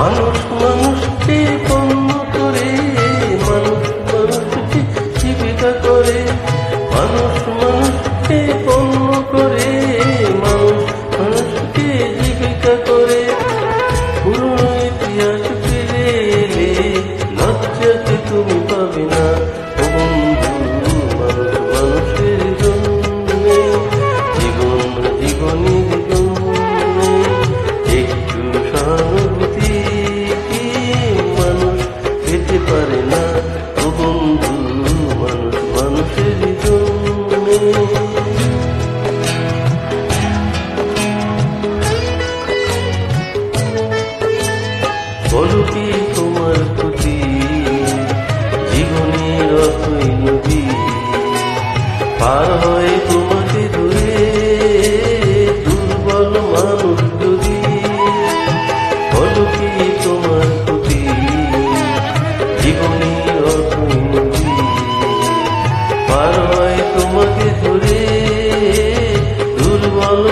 মানুষ মানুষকে পণ্য করে, মানুষ মানুষকে জীবিকা করে, মানুষ মানুষকে পণ্য করে, মানুষ মানুষকে জীবিকা করে। পুরনো ইতিহাস ফিরে এলে লজ্জাকে তুমি পাবে না ও বন্ধু। মানুষ মানুষের জন্যে, জীবন জীবনের জন্যে একটু সহানুভূতি কি মানুষ পেতে পারে না ও বন্ধু। মানুষ মানুষের জন্যে। বলো কি তোমার প্রতি জীবনের অথই নদী পার হয় তোমাকে ধরে দুর্বল মানুষ যদি। বলো কি তোমার প্রতি জীবনের অথই নদী পার হয় তোমাকে ধরে দুর্বল